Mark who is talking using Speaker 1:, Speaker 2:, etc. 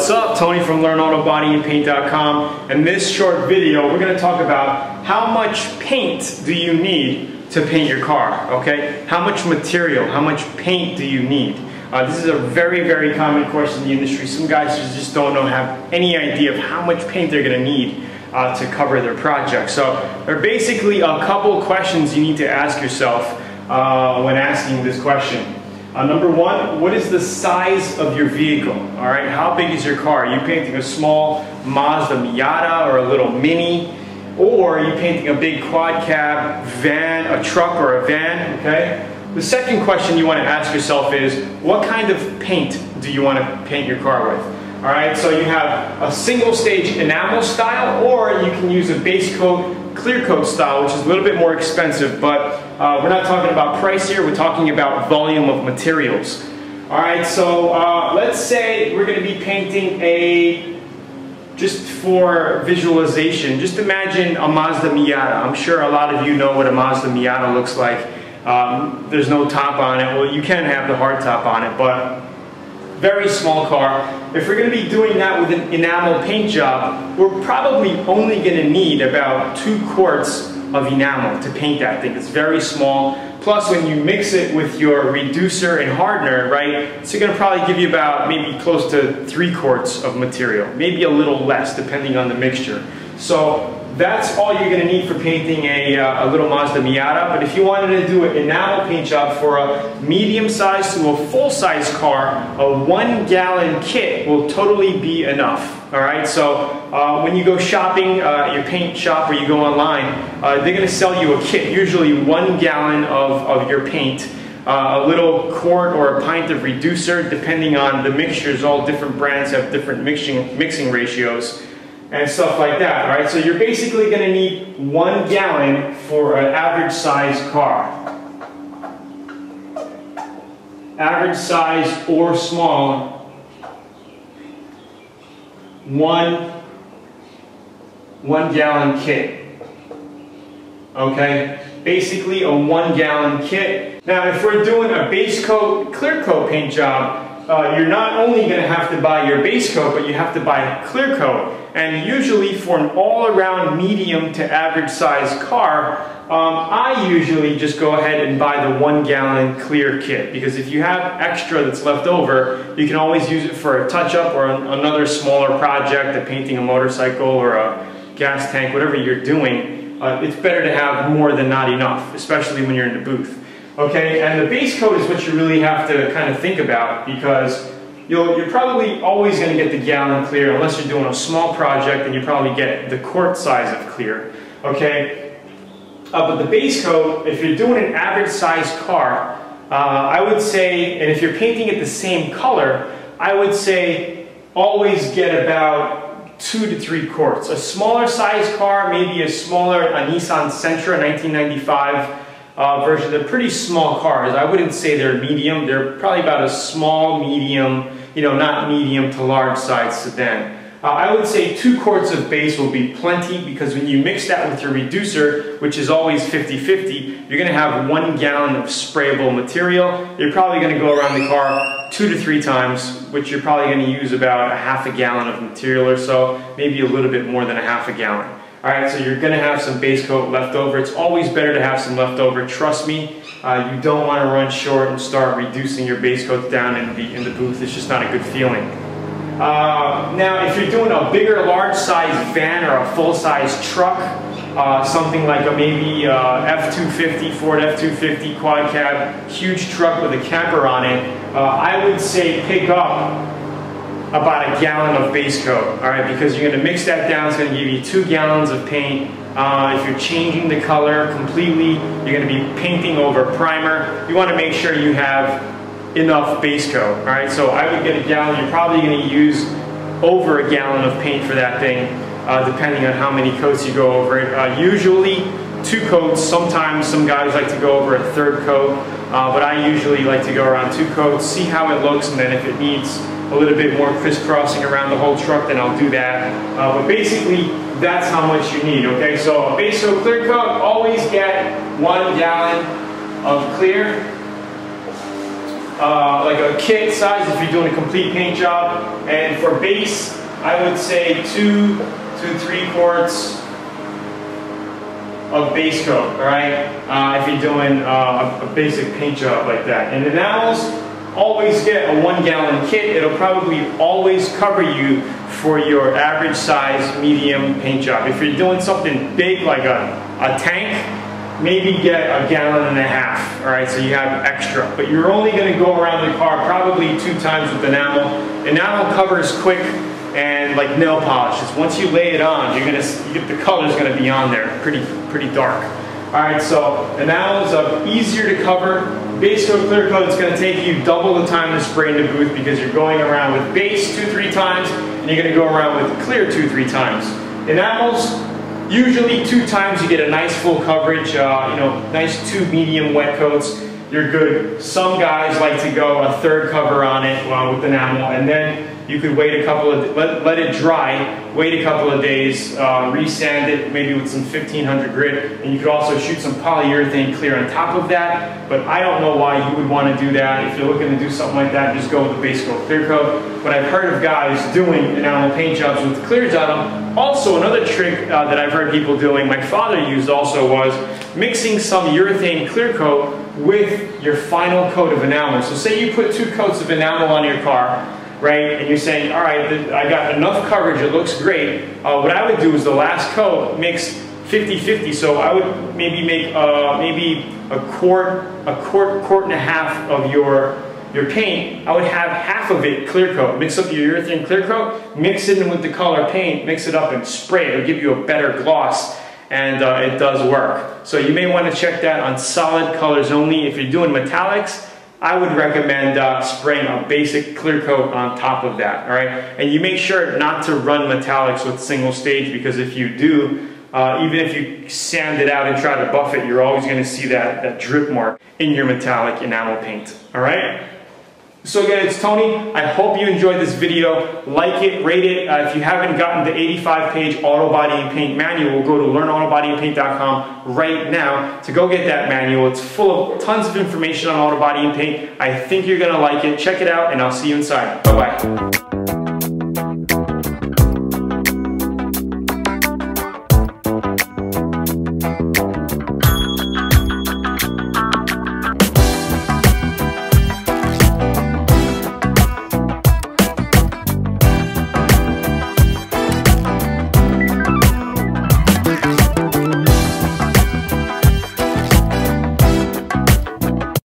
Speaker 1: What's up? Tony from LearnAutoBodyAndPaint.com. In this short video, we're going to talk about how much paint do you need to paint your car, okay? How much material, how much paint do you need? This is a very, very common question in the industry. Some guys just don't have any idea of how much paint they're going to need to cover their project. So there are basically a couple questions you need to ask yourself when asking this question. Number one, what is the size of your vehicle? All right, how big is your car? Are you painting a small Mazda Miata or a little Mini? Or are you painting a big quad cab van, a truck or a van, okay? The second question you want to ask yourself is, what kind of paint do you want to paint your car with? All right, so you have a single stage enamel style, or you can use a base coat, clear coat style, which is a little bit more expensive, but we're not talking about price here, we're talking about volume of materials. All right, so let's say we're going to be painting just for visualization, just imagine a Mazda Miata. I'm sure a lot of you know what a Mazda Miata looks like. There's no top on it. Well, you can have the hard top on it, but very small car. If we're going to be doing that with an enamel paint job, we're probably only going to need about 2 quarts of enamel to paint that thing. It's very small. Plus, when you mix it with your reducer and hardener, right, it's going to probably give you about maybe close to 3 quarts of material, maybe a little less depending on the mixture. So that's all you're going to need for painting a little Mazda Miata. But if you wanted to do an enamel paint job for a medium-sized to a full-size car, a 1-gallon kit will totally be enough. All right, so when you go shopping, your paint shop or you go online, they're going to sell you a kit, usually 1 gallon of your paint, a little quart or a pint of reducer, depending on the mixtures. All different brands have different mixing ratios and stuff like that. All right, so you're basically going to need 1 gallon for an average size car. Average size or small. 1 gallon kit. Okay, basically a 1 gallon kit. Now, if we're doing a base coat, clear coat paint job, you're not only going to have to buy your base coat, but you have to buy clear coat. And usually for an all-around medium to average size car, I usually just go ahead and buy the 1 gallon clear kit, because if you have extra that's left over, you can always use it for a touch-up or another smaller project, a painting a motorcycle or a gas tank, whatever you're doing. It's better to have more than not enough, especially when you're in the booth. Okay, and the base coat is what you really have to kind of think about, because you're probably always going to get the gallon clear unless you're doing a small project, and you probably get the quart size of clear. Okay, but the base coat, if you're doing an average size car, I would say, and if you're painting it the same color, I would say always get about 2 to 3 quarts. A smaller size car, maybe a Nissan Sentra 1995 version. They're pretty small cars. I wouldn't say they're medium. They're probably about a small, medium, not medium to large size sedan. I would say 2 quarts of base will be plenty, because when you mix that with your reducer, which is always 50-50, you're going to have 1 gallon of sprayable material. You're probably going to go around the car 2 to 3 times, which you're probably going to use about a ½ gallon of material or so, maybe a little bit more than a ½ gallon. All right, so you're going to have some base coat left over. It's always better to have some left over. Trust me, you don't want to run short and start reducing your base coats down in the booth. It's just not a good feeling. Now, if you're doing a bigger, large size van or a full size truck, something like maybe F-250, Ford F-250 quad cab, huge truck with a camper on it, I would say pick up about a gallon of base coat, all right, because you're going to mix that down. It's going to give you 2 gallons of paint. If you're changing the color completely, you're going to be painting over primer. You want to make sure you have enough base coat, all right? So I would get a gallon. You're probably going to use over a gallon of paint for that thing, depending on how many coats you go over it. Usually 2 coats. Sometimes some guys like to go over a 3rd coat, but I usually like to go around 2 coats, see how it looks, and then if it needs a little bit more crisscrossing around the whole truck, then I'll do that. But basically, that's how much you need, okay? So a base coat, clear coat, always get 1 gallon of clear. like a kit size if you're doing a complete paint job. And for base, I would say 2 to 3 quarts of base coat, all right? If you're doing a basic paint job like that. And enamels, always get a 1 gallon kit. It'll probably always cover you for your average size medium paint job. If you're doing something big like a tank, maybe get a 1.5 gallons, all right, so you have extra. But you're only gonna go around the car probably 2 times with enamel. Enamel covers quick, and like nail polish, once you lay it on, the color's gonna be on there, pretty dark. All right, so enamels are easier to cover. Base coat, clear coat, it's gonna take you double the time to spray in the booth because you're going around with base 2-3 times, and you're gonna go around with clear 2-3 times. Enamels, usually 2 times you get a nice full coverage, nice 2 medium wet coats, you're good. Some guys like to go a 3rd cover on it with enamel, and then you could wait a couple of, let it dry, wait a couple of days, resand it maybe with some 1500 grit, and you could also shoot some polyurethane clear on top of that, but I don't know why you would want to do that. If you're looking to do something like that, just go with the base coat clear coat. But I've heard of guys doing enamel paint jobs with clears on them. Also, another trick that I've heard people doing, my father used also, was mixing some urethane clear coat with your final coat of enamel. So say you put 2 coats of enamel on your car, right, and you're saying, all right, I got enough coverage, it looks great. What I would do is the last coat mix 50-50. So I would maybe make maybe a quart and a half of your paint. I would have half of it clear coat. Mix up your urethane clear coat, mix it in with the color paint, mix it up and spray it. It'll give you a better gloss, and it does work. So you may want to check that on solid colors only. If you're doing metallics, I would recommend spraying a basic clear coat on top of that, all right? And you make sure not to run metallics with single stage, because if you do, even if you sand it out and try to buff it, you're always gonna see that drip mark in your metallic enamel paint, all right? So again, it's Tony. I hope you enjoyed this video. Like it, rate it. If you haven't gotten the 85-page auto body and paint manual, go to learnautobodyandpaint.com right now to go get that manual. It's full of tons of information on auto body and paint. I think you're gonna like it. Check it out, and I'll see you inside. Bye-bye.